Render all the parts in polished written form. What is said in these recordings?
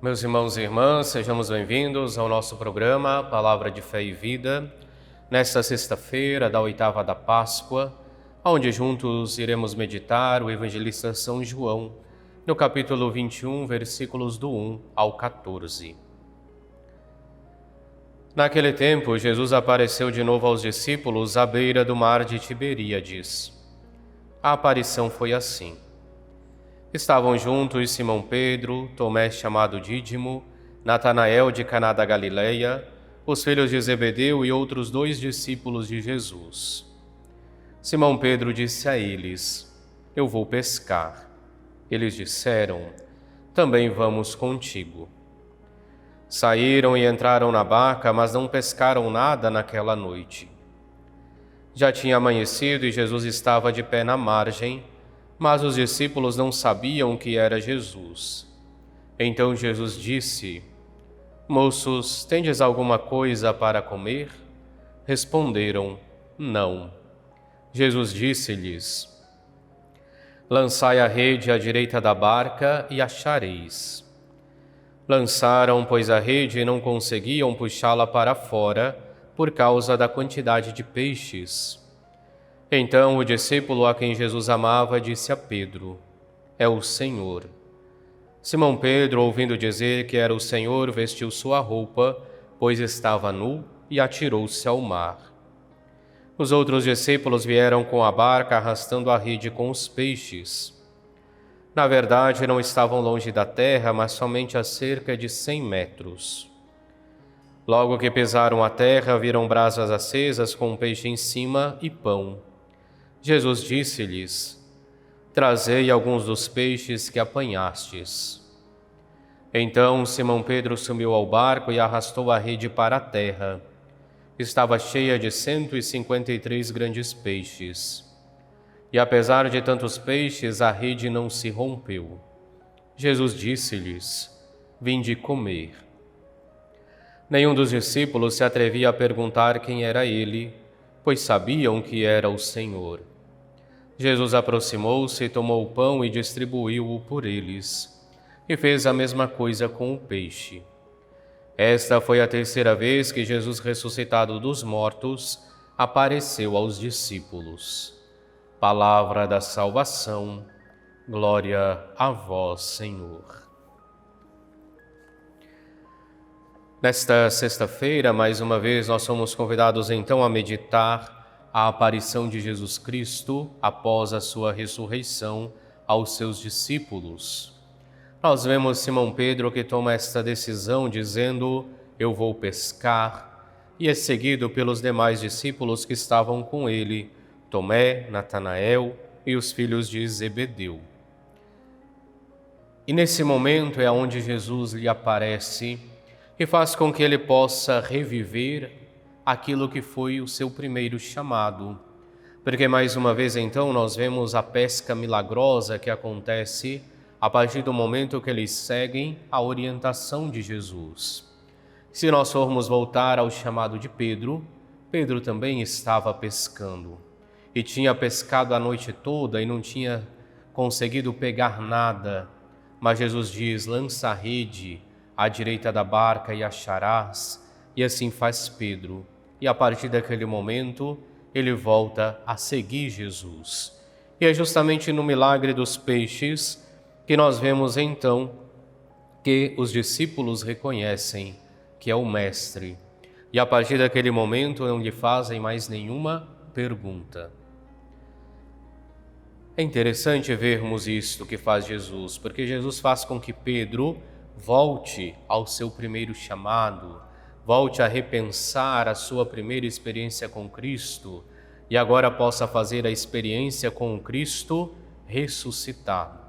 Meus irmãos e irmãs, sejamos bem-vindos ao nosso programa Palavra de Fé e Vida, nesta sexta-feira da oitava da Páscoa, onde juntos iremos meditar o evangelista São João, no capítulo 21, versículos do 1 ao 14. Naquele tempo, Jesus apareceu de novo aos discípulos à beira do mar de Tiberíades. A aparição foi assim. Estavam juntos Simão Pedro, Tomé chamado Dídimo, Natanael de Caná da Galileia, os filhos de Zebedeu e outros 2 discípulos de Jesus. Simão Pedro disse a eles: Eu vou pescar. Eles disseram: Também vamos contigo. Saíram e entraram na barca, mas não pescaram nada naquela noite. Já tinha amanhecido e Jesus estava de pé na margem, mas os discípulos não sabiam que era Jesus. Então Jesus disse: Moços, tendes alguma coisa para comer? Responderam: Não. Jesus disse-lhes: Lançai a rede à direita da barca e achareis. Lançaram, pois, a rede e não conseguiam puxá-la para fora por causa da quantidade de peixes. Então o discípulo a quem Jesus amava disse a Pedro: É o Senhor. Simão Pedro, ouvindo dizer que era o Senhor, vestiu sua roupa, pois estava nu, e atirou-se ao mar. Os outros discípulos vieram com a barca arrastando a rede com os peixes. Na verdade, não estavam longe da terra, mas somente a cerca de 100 metros. Logo que pisaram a terra, viram brasas acesas com um peixe em cima e pão. Jesus disse-lhes: Trazei alguns dos peixes que apanhastes. Então Simão Pedro subiu ao barco e arrastou a rede para a terra. Estava cheia de 153 grandes peixes. E apesar de tantos peixes, a rede não se rompeu. Jesus disse-lhes: Vinde comer. Nenhum dos discípulos se atrevia a perguntar quem era ele, pois sabiam que era o Senhor. Jesus aproximou-se, tomou o pão e distribuiu-o por eles, e fez a mesma coisa com o peixe. Esta foi a terceira vez que Jesus, ressuscitado dos mortos, apareceu aos discípulos. Palavra da salvação, glória a vós, Senhor. Nesta sexta-feira, mais uma vez, nós somos convidados então a meditar a aparição de Jesus Cristo após a sua ressurreição aos seus discípulos. Nós vemos Simão Pedro que toma esta decisão dizendo: Eu vou pescar, e é seguido pelos demais discípulos que estavam com ele, Tomé, Natanael e os filhos de Zebedeu. E nesse momento é onde Jesus lhe aparece e faz com que ele possa reviver aquilo que foi o seu primeiro chamado. Porque mais uma vez então nós vemos a pesca milagrosa que acontece a partir do momento que eles seguem a orientação de Jesus. Se nós formos voltar ao chamado de Pedro, Pedro também estava pescando. E tinha pescado a noite toda e não tinha conseguido pegar nada. Mas Jesus diz: lança a rede à direita da barca e acharás. E assim faz Pedro. E a partir daquele momento, ele volta a seguir Jesus. E é justamente no milagre dos peixes que nós vemos então que os discípulos reconhecem que é o Mestre. E a partir daquele momento não lhe fazem mais nenhuma pergunta. É interessante vermos isto que faz Jesus, porque Jesus faz com que Pedro volte ao seu primeiro chamado, volte a repensar a sua primeira experiência com Cristo e agora possa fazer a experiência com o Cristo ressuscitado.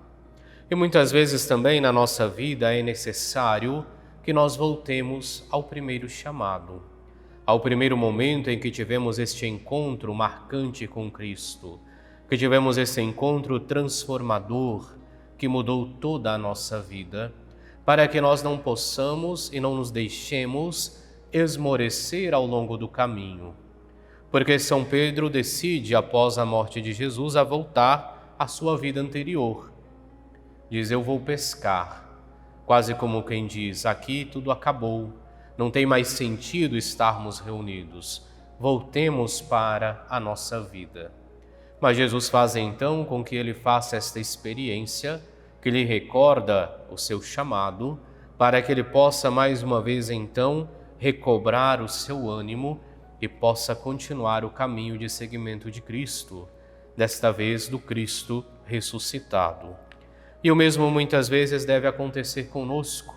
E muitas vezes também na nossa vida é necessário que nós voltemos ao primeiro chamado, ao primeiro momento em que tivemos este encontro marcante com Cristo, que tivemos esse encontro transformador que mudou toda a nossa vida, para que nós não possamos e não nos deixemos esmorecer ao longo do caminho. Porque São Pedro decide, após a morte de Jesus, a voltar à sua vida anterior. Diz: eu vou pescar. quase como quem diz: aqui tudo acabou, não tem mais sentido estarmos reunidos, voltemos para a nossa vida. Mas Jesus faz então com que ele faça esta experiência, que lhe recorda o seu chamado, para que ele possa mais uma vez então recobrar o seu ânimo e possa continuar o caminho de seguimento de Cristo, desta vez do Cristo ressuscitado. E o mesmo muitas vezes deve acontecer conosco.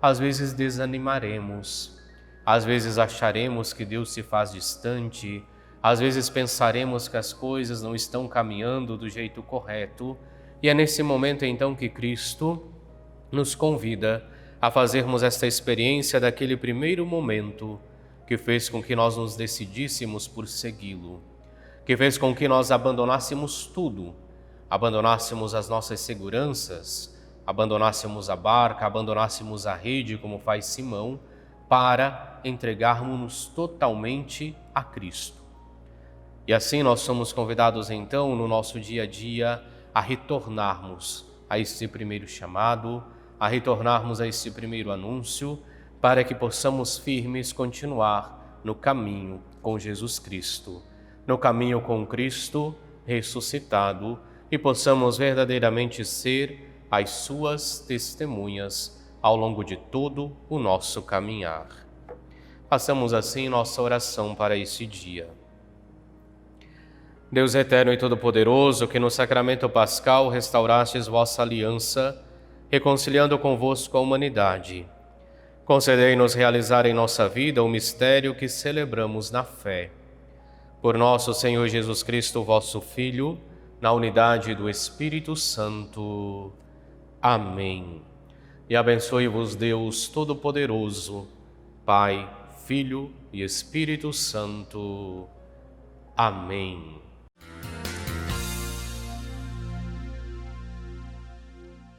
Às vezes desanimaremos, às vezes acharemos que Deus se faz distante, às vezes pensaremos que as coisas não estão caminhando do jeito correto, e é nesse momento então que Cristo nos convida a fazermos esta experiência daquele primeiro momento que fez com que nós nos decidíssemos por segui-lo, que fez com que nós abandonássemos tudo, abandonássemos as nossas seguranças, abandonássemos a barca, abandonássemos a rede, como faz Simão, para entregarmos-nos totalmente a Cristo. E assim nós somos convidados então, no nosso dia a dia, a retornarmos a esse primeiro chamado, a retornarmos a esse primeiro anúncio, para que possamos firmes continuar no caminho com Jesus Cristo, no caminho com Cristo ressuscitado, e possamos verdadeiramente ser as suas testemunhas ao longo de todo o nosso caminhar. Façamos assim nossa oração para esse dia. Deus eterno e todo-poderoso, que no sacramento pascal restaurastes vossa aliança, reconciliando convosco a humanidade, concedei-nos realizar em nossa vida o mistério que celebramos na fé. Por nosso Senhor Jesus Cristo, vosso Filho, na unidade do Espírito Santo. Amém. E abençoe-vos Deus Todo-Poderoso, Pai, Filho e Espírito Santo. Amém.